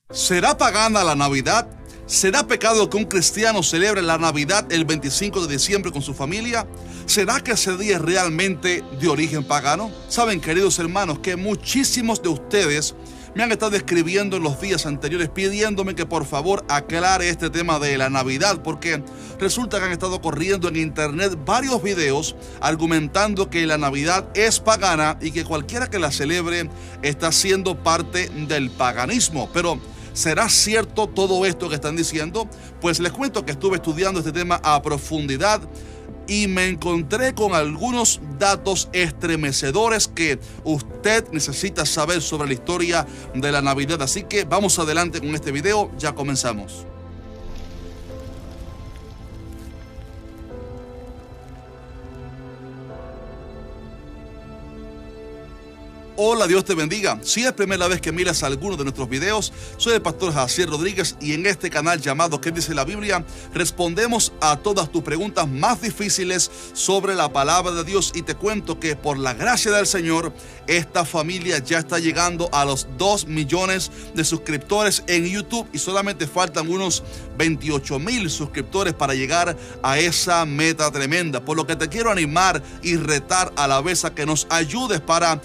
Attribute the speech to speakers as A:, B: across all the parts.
A: ¿Será pagana la Navidad? ¿Será pecado que un cristiano celebre la Navidad el 25 de diciembre con su familia? ¿Será que ese día es realmente de origen pagano? Saben, queridos hermanos, que muchísimos de ustedes me han estado escribiendo en los días anteriores pidiéndome que por favor aclare este tema de la Navidad, porque resulta que han estado corriendo en internet varios videos argumentando que la Navidad es pagana y que cualquiera que la celebre está siendo parte del paganismo. Pero ¿será cierto todo esto que están diciendo? Pues les cuento que estuve estudiando este tema a profundidad y me encontré con algunos datos estremecedores que usted necesita saber sobre la historia de la Navidad. Así que vamos adelante con este video, ya comenzamos. Hola, Dios te bendiga. Si es primera vez que miras alguno de nuestros videos, soy el pastor Jaciel Rodríguez y en este canal llamado ¿Qué dice la Biblia? Respondemos a todas tus preguntas más difíciles sobre la palabra de Dios, y te cuento que por la gracia del Señor, esta familia ya está llegando a los 2 millones de suscriptores en YouTube y solamente faltan unos 28,000 suscriptores para llegar a esa meta tremenda. Por lo que te quiero animar y retar a la vez a que nos ayudes para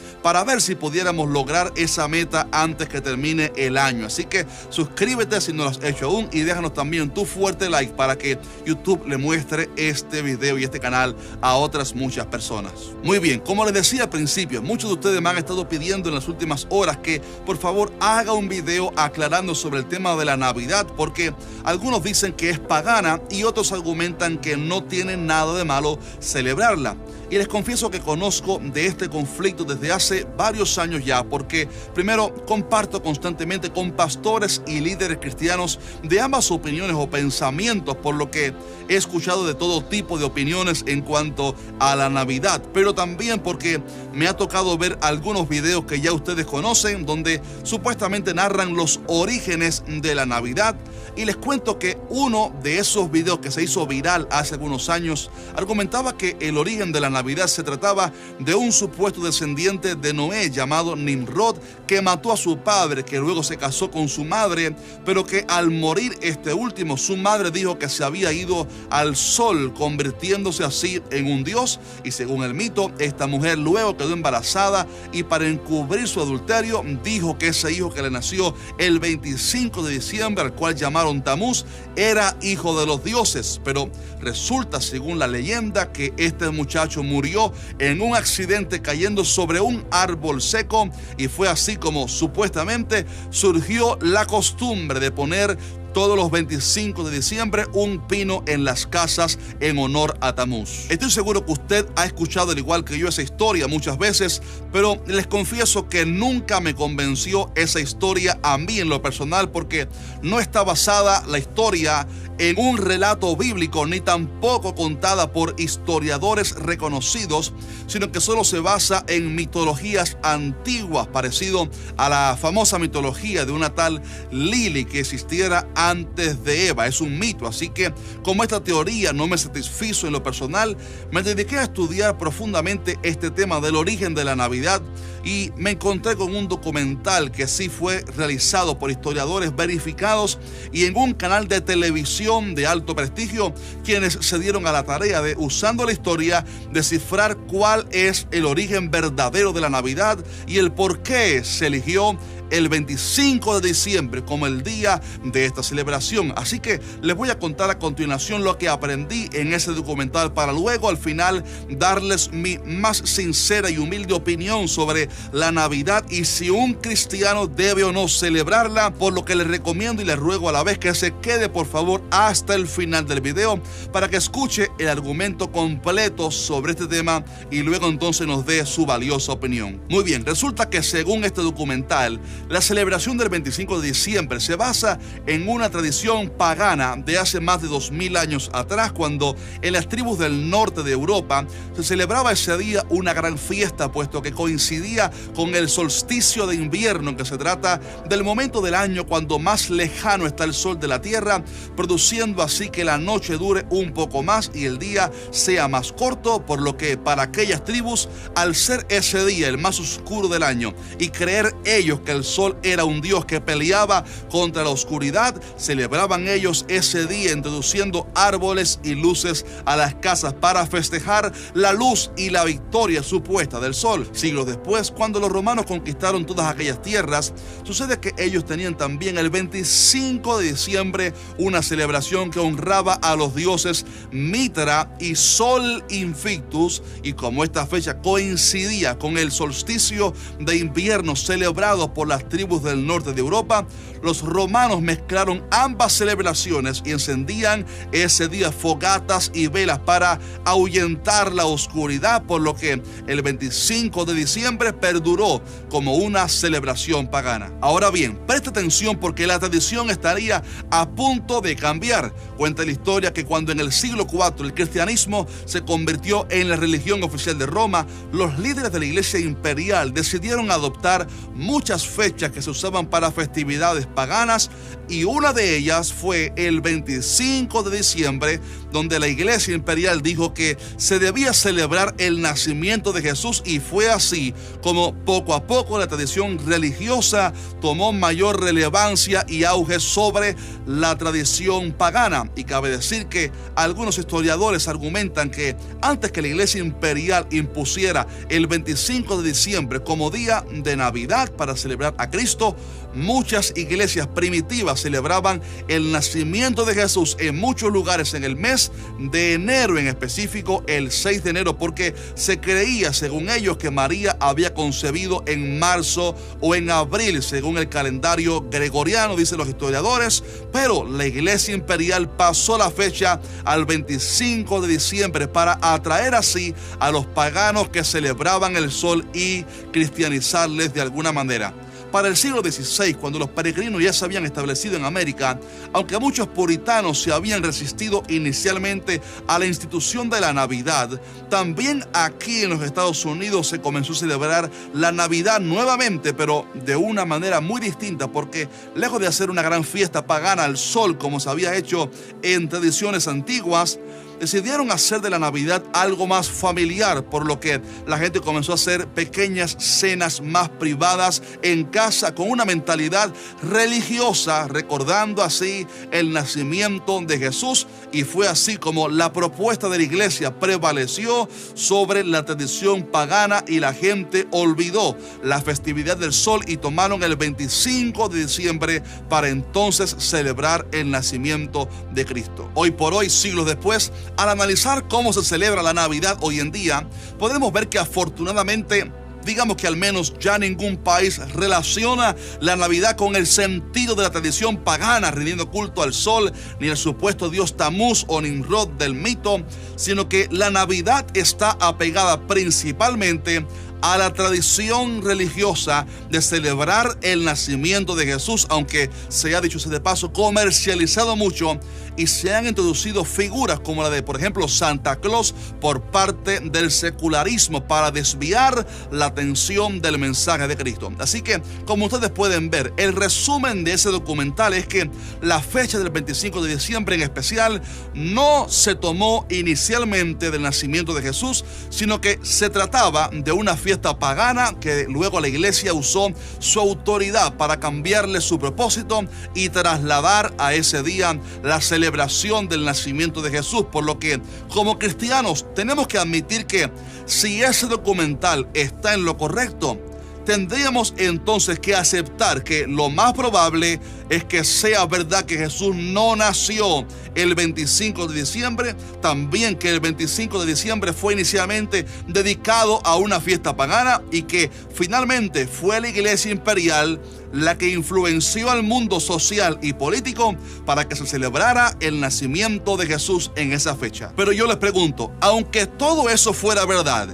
A: ver si pudiéramos lograr esa meta antes que termine el año. Así que suscríbete si no lo has hecho aún y déjanos también tu fuerte like para que YouTube le muestre este video y este canal a otras muchas personas. Muy bien, como les decía al principio, muchos de ustedes me han estado pidiendo en las últimas horas que por favor haga un video aclarando sobre el tema de la Navidad, porque algunos dicen que es pagana y otros argumentan que no tiene nada de malo celebrarla. Y les confieso que conozco de este conflicto desde hace varios años ya, porque primero comparto constantemente con pastores y líderes cristianos de ambas opiniones o pensamientos, por lo que he escuchado de todo tipo de opiniones en cuanto a la Navidad, pero también porque me ha tocado ver algunos videos que ya ustedes conocen, donde supuestamente narran los orígenes de la Navidad. Y les cuento que uno de esos videos que se hizo viral hace algunos años argumentaba que el origen de la Navidad se trataba de un supuesto descendiente de Noé llamado Nimrod, que mató a su padre, que luego se casó con su madre, pero que al morir este último, su madre dijo que se había ido al sol, convirtiéndose así en un dios. Y según el mito, esta mujer luego quedó embarazada y para encubrir su adulterio dijo que ese hijo que le nació el 25 de diciembre, al cual llamaron Tamuz, era hijo de los dioses. Pero resulta, según la leyenda, que este muchacho murió en un accidente cayendo sobre un árbol seco, y fue así como supuestamente surgió la costumbre de poner todos los 25 de diciembre un pino en las casas en honor a Tamuz. Estoy seguro que usted ha escuchado al igual que yo esa historia muchas veces, pero les confieso que nunca me convenció esa historia a mí en lo personal, porque no está basada la historia en un relato bíblico ni tampoco contada por historiadores reconocidos, sino que solo se basa en mitologías antiguas, parecido a la famosa mitología de una tal Lili que existiera antes de Eva. Es un mito, así que como esta teoría no me satisfizo en lo personal, me dediqué a estudiar profundamente este tema del origen de la Navidad y me encontré con un documental que sí fue realizado por historiadores verificados y en un canal de televisión de alto prestigio, quienes se dieron a la tarea de, usando la historia, descifrar cuál es el origen verdadero de la Navidad y el por qué se eligió el 25 de diciembre como el día de esta celebración. Así que les voy a contar a continuación lo que aprendí en ese documental para luego al final darles mi más sincera y humilde opinión sobre la Navidad y si un cristiano debe o no celebrarla, por lo que les recomiendo y les ruego a la vez que se quede por favor hasta el final del video para que escuche el argumento completo sobre este tema y luego entonces nos dé su valiosa opinión. Muy bien, resulta que según este documental, la celebración del 25 de diciembre se basa en una tradición pagana de hace más de 2000 años atrás, cuando en las tribus del norte de Europa se celebraba ese día una gran fiesta, puesto que coincidía con el solsticio de invierno, que se trata del momento del año cuando más lejano está el sol de la tierra, produciendo así que la noche dure un poco más y el día sea más corto, por lo que para aquellas tribus, al ser ese día el más oscuro del año y creer ellos que el el sol era un dios que peleaba contra la oscuridad, celebraban ellos ese día introduciendo árboles y luces a las casas para festejar la luz y la victoria supuesta del sol. Siglos después, cuando los romanos conquistaron todas aquellas tierras, sucede que ellos tenían también el 25 de diciembre una celebración que honraba a los dioses Mitra y Sol Invictus, y como esta fecha coincidía con el solsticio de invierno celebrado por las tribus del norte de Europa, los romanos mezclaron ambas celebraciones y encendían ese día fogatas y velas para ahuyentar la oscuridad, por lo que el 25 de diciembre perduró como una celebración pagana. Ahora bien, presta atención porque la tradición estaría a punto de cambiar. Cuenta la historia que cuando en el siglo IV el cristianismo se convirtió en la religión oficial de Roma, los líderes de la Iglesia imperial decidieron adoptar muchas fechas que se usaban para festividades paganas, y una de ellas fue el 25 de diciembre, donde la Iglesia imperial dijo que se debía celebrar el nacimiento de Jesús, y fue así como poco a poco la tradición religiosa tomó mayor relevancia y auge sobre la tradición pagana. Y cabe decir que algunos historiadores argumentan que antes que la Iglesia imperial impusiera el 25 de diciembre como día de Navidad para celebrar a Cristo, muchas iglesias primitivas celebraban el nacimiento de Jesús en muchos lugares en el mes de enero, en específico el 6 de enero, porque se creía, según ellos, que María había concebido en marzo o en abril, según el calendario gregoriano, dicen los historiadores. Pero la Iglesia imperial pasó la fecha al 25 de diciembre para atraer así a los paganos que celebraban el sol y cristianizarles de alguna manera. Para el siglo XVI, cuando los peregrinos ya se habían establecido en América, aunque muchos puritanos se habían resistido inicialmente a la institución de la Navidad, también aquí en los Estados Unidos se comenzó a celebrar la Navidad nuevamente, pero de una manera muy distinta, porque lejos de hacer una gran fiesta pagana al sol como se había hecho en tradiciones antiguas, decidieron hacer de la Navidad algo más familiar, por lo que la gente comenzó a hacer pequeñas cenas más privadas en casa con una mentalidad religiosa, recordando así el nacimiento de Jesús, y fue así como la propuesta de la iglesia prevaleció sobre la tradición pagana y la gente olvidó la festividad del sol y tomaron el 25 de diciembre para entonces celebrar el nacimiento de Cristo. Hoy por hoy, siglos después, al analizar cómo se celebra la Navidad hoy en día, podemos ver que afortunadamente, digamos que al menos ya ningún país relaciona la Navidad con el sentido de la tradición pagana, rindiendo culto al sol, ni el supuesto dios Tamuz o Nimrod del mito, sino que la Navidad está apegada principalmente a la tradición religiosa de celebrar el nacimiento de Jesús, aunque se ha dicho sea de paso comercializado mucho y se han introducido figuras como la de, por ejemplo, Santa Claus por parte del secularismo para desviar la atención del mensaje de Cristo. Así que, como ustedes pueden ver, el resumen de ese documental es que la fecha del 25 de diciembre en especial no se tomó inicialmente del nacimiento de Jesús, sino que se trataba de una fiesta pagana que luego la iglesia usó su autoridad para cambiarle su propósito y trasladar a ese día la celebración del nacimiento de Jesús, por lo que como cristianos tenemos que admitir que si ese documental está en lo correcto, tendríamos entonces que aceptar que lo más probable es que sea verdad que Jesús no nació el 25 de diciembre, también que el 25 de diciembre fue inicialmente dedicado a una fiesta pagana y que finalmente fue la iglesia imperial la que influenció al mundo social y político para que se celebrara el nacimiento de Jesús en esa fecha. Pero yo les pregunto, aunque todo eso fuera verdad,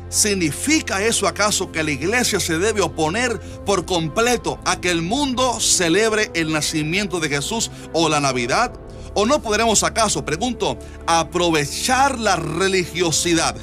A: ¿significa eso acaso que la iglesia se debe oponer por completo a que el mundo celebre el nacimiento de Jesús o la Navidad? ¿O no podremos acaso, pregunto, aprovechar la religiosidad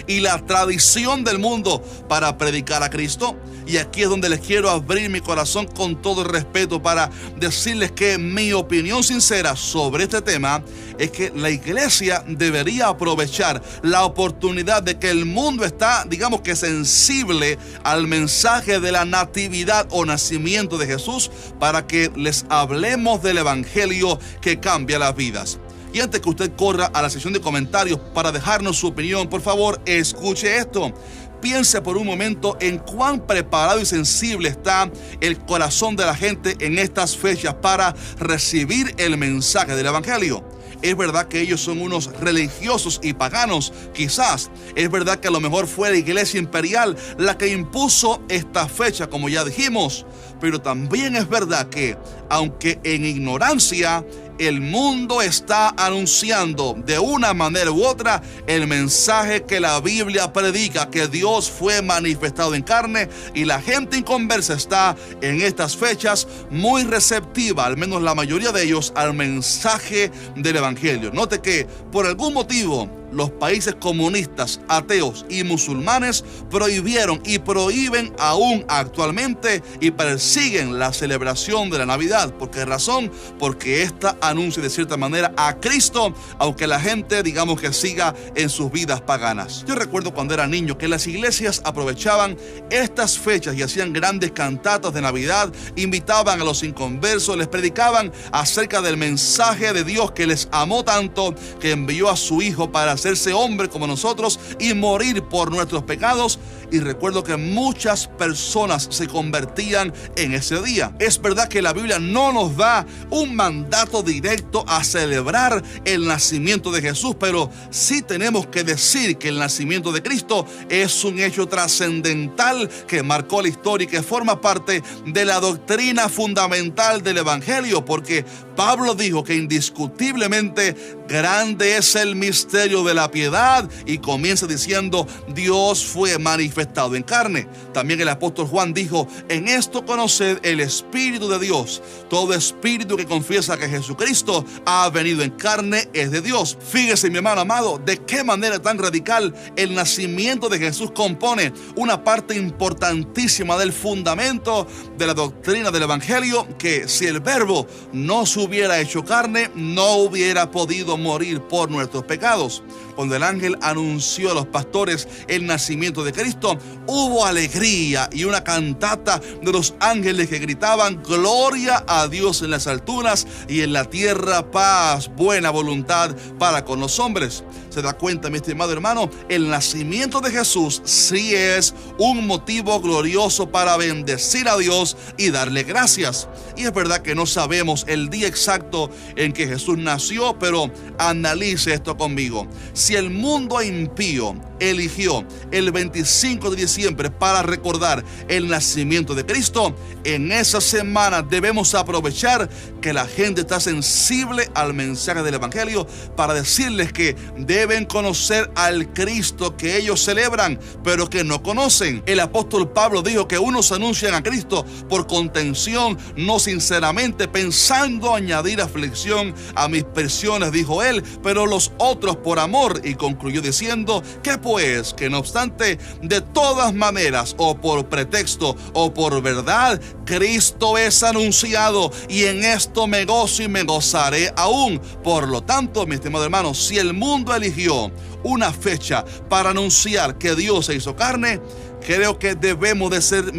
A: y la tradición del mundo para predicar a Cristo? Y aquí es donde les quiero abrir mi corazón con todo el respeto para decirles que mi opinión sincera sobre este tema es que la iglesia debería aprovechar la oportunidad de que el mundo está, digamos que sensible al mensaje de la natividad o nacimiento de Jesús, para que les hablemos del evangelio que cambia las vidas. Y antes que usted corra a la sección de comentarios para dejarnos su opinión, por favor, escuche esto. Piense por un momento en cuán preparado y sensible está el corazón de la gente en estas fechas para recibir el mensaje del evangelio. Es verdad que ellos son unos religiosos y paganos, quizás. Es verdad que a lo mejor fue la iglesia imperial la que impuso esta fecha, como ya dijimos. Pero también es verdad que, aunque en ignorancia, el mundo está anunciando de una manera u otra el mensaje que la Biblia predica, que Dios fue manifestado en carne, y la gente inconversa está en estas fechas muy receptiva, al menos la mayoría de ellos, al mensaje del evangelio. Note que por algún motivo los países comunistas, ateos y musulmanes prohibieron y prohíben aún actualmente y persiguen la celebración de la Navidad. ¿Por qué razón? Porque esta anuncia de cierta manera a Cristo, aunque la gente, digamos, que siga en sus vidas paganas. Yo recuerdo cuando era niño que las iglesias aprovechaban estas fechas y hacían grandes cantatas de Navidad, invitaban a los inconversos, les predicaban acerca del mensaje de Dios, que les amó tanto que envió a su Hijo para hacerse hombre como nosotros y morir por nuestros pecados. Y recuerdo que muchas personas se convertían en ese día. Es verdad que la Biblia no nos da un mandato directo a celebrar el nacimiento de Jesús, pero sí tenemos que decir que el nacimiento de Cristo es un hecho trascendental que marcó la historia y que forma parte de la doctrina fundamental del evangelio, porque Pablo dijo que indiscutiblemente grande es el misterio de la piedad, y comienza diciendo: Dios fue manifestado en carne. También el apóstol Juan dijo: en esto conoced el Espíritu de Dios. Todo espíritu que confiesa que Jesucristo ha venido en carne es de Dios. Fíjese, mi hermano amado, de qué manera tan radical el nacimiento de Jesús compone una parte importantísima del fundamento de la doctrina del evangelio, que si el Verbo no se hubiera hecho carne, no hubiera podido morir por nuestros pecados. Cuando el ángel anunció a los pastores el nacimiento de Cristo, hubo alegría y una cantata de los ángeles que gritaban: gloria a Dios en las alturas y en la tierra paz, buena voluntad para con los hombres. ¿Se da cuenta, mi estimado hermano? El nacimiento de Jesús sí es un motivo glorioso para bendecir a Dios y darle gracias. Y es verdad que no sabemos el día exacto en que Jesús nació, pero analice esto conmigo. Si el mundo impío eligió el 25 de diciembre para recordar el nacimiento de Cristo, en esa semana debemos aprovechar que la gente está sensible al mensaje del evangelio para decirles que deben conocer al Cristo que ellos celebran, pero que no conocen. El apóstol Pablo dijo que unos anuncian a Cristo por contención, no sinceramente, pensando añadir aflicción a mis prisiones, dijo él, pero los otros por amor. Y concluyó diciendo que pues, que no obstante, de todas maneras, o por pretexto o por verdad, Cristo es anunciado, y en esto me gozo y me gozaré aún. Por lo tanto, mi estimado hermano, si el mundo eligió una fecha para anunciar que Dios se hizo carne, creo que debemos de ser,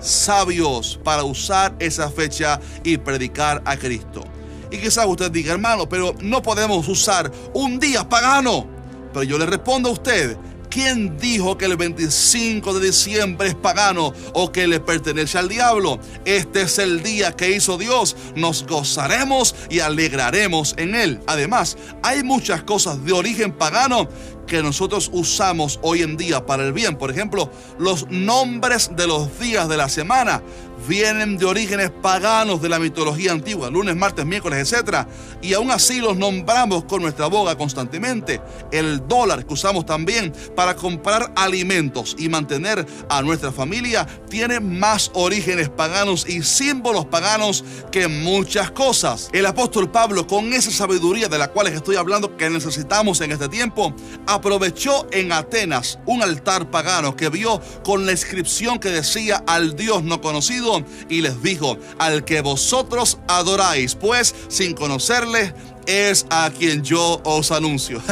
A: sabios para usar esa fecha y predicar a Cristo. Y quizás usted diga: hermano, pero no podemos usar un día pagano. Pero yo le respondo a usted: ¿quién dijo que el 25 de diciembre es pagano o que le pertenece al diablo? Este es el día que hizo Dios. Nos gozaremos y alegraremos en él. Además, hay muchas cosas de origen pagano que nosotros usamos hoy en día para el bien. Por ejemplo, los nombres de los días de la semana. vienen de orígenes paganos de la mitología antigua, lunes, martes, miércoles, etc. Y aún así los nombramos con nuestra boca constantemente. El dólar que usamos también para comprar alimentos y mantener a nuestra familia tiene más orígenes paganos y símbolos paganos que muchas cosas. El apóstol Pablo, con esa sabiduría de la cual les estoy hablando que necesitamos en este tiempo, aprovechó en Atenas un altar pagano que vio con la inscripción que decía al Dios no conocido y les dijo: al que vosotros adoráis, pues sin conocerle, es a quien yo os anuncio.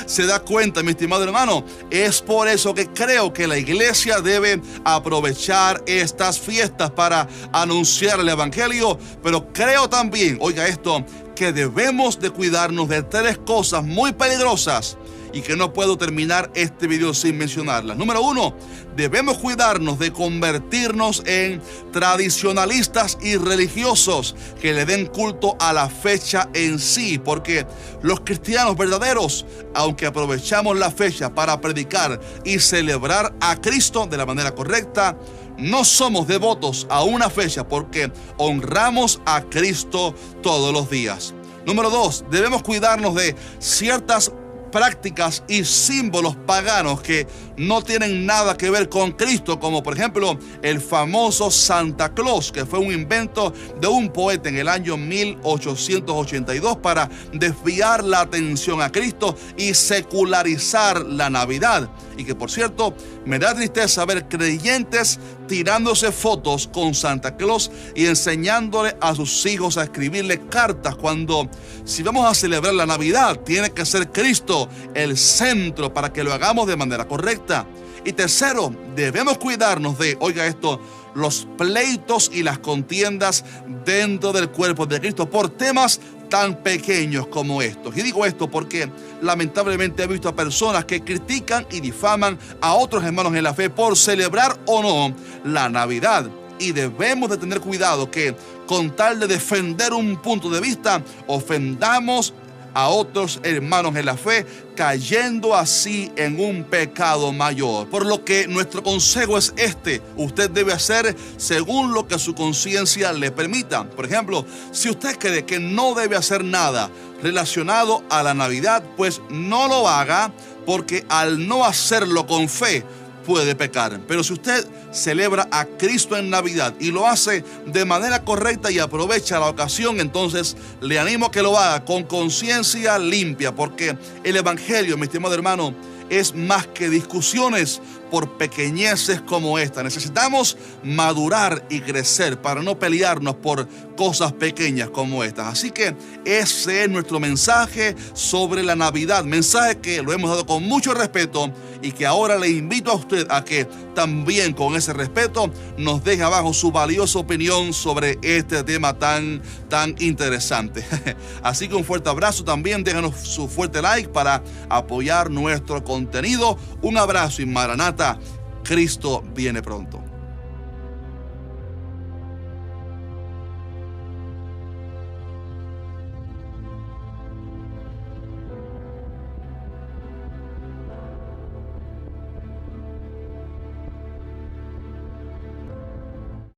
A: ¿Se da cuenta, mi estimado hermano? Es por eso que creo que la iglesia debe aprovechar estas fiestas para anunciar el evangelio, pero creo también, oiga esto, que debemos de cuidarnos de tres cosas muy peligrosas y que no puedo terminar este video sin mencionarlas. Número uno, debemos cuidarnos de convertirnos en tradicionalistas y religiosos que le den culto a la fecha en sí, porque los cristianos verdaderos, aunque aprovechamos la fecha para predicar y celebrar a Cristo de la manera correcta, no somos devotos a una fecha porque honramos a Cristo todos los días. Número dos, debemos cuidarnos de ciertas prácticas y símbolos paganos que no tienen nada que ver con Cristo, como por ejemplo el famoso Santa Claus, que fue un invento de un poeta en el año 1882 para desviar la atención a Cristo y secularizar la Navidad. Y que, por cierto, me da tristeza ver creyentes tirándose fotos con Santa Claus y enseñándole a sus hijos a escribirle cartas, cuando si vamos a celebrar la Navidad tiene que ser Cristo el centro para que lo hagamos de manera correcta. Y tercero, debemos cuidarnos de, oiga esto, los pleitos y las contiendas dentro del cuerpo de Cristo por temas tan pequeños como estos. Y digo esto porque lamentablemente he visto a personas que critican y difaman a otros hermanos en la fe por celebrar o no la Navidad. Y debemos de tener cuidado que con tal de defender un punto de vista, ofendamos a otros hermanos en la fe, cayendo así en un pecado mayor. Por lo que nuestro consejo es este: usted debe hacer según lo que su conciencia le permita. Por ejemplo, si usted cree que no debe hacer nada relacionado a la Navidad, pues no lo haga, porque al no hacerlo con fe puede pecar. Pero si usted celebra a Cristo en Navidad y lo hace de manera correcta y aprovecha la ocasión, entonces le animo a que lo haga con conciencia limpia, porque el evangelio, mi estimado hermano, es más que discusiones por pequeñeces como esta. Necesitamos madurar y crecer para no pelearnos por cosas pequeñas como estas. Así que ese es nuestro mensaje sobre la Navidad, mensaje que lo hemos dado con mucho respeto y que ahora le invito a usted a que también con ese respeto nos deje abajo su valiosa opinión sobre este tema tan interesante. Así que un fuerte abrazo, también déjanos su fuerte like para apoyar nuestro contenido. Un abrazo y Maranata, Cristo viene pronto.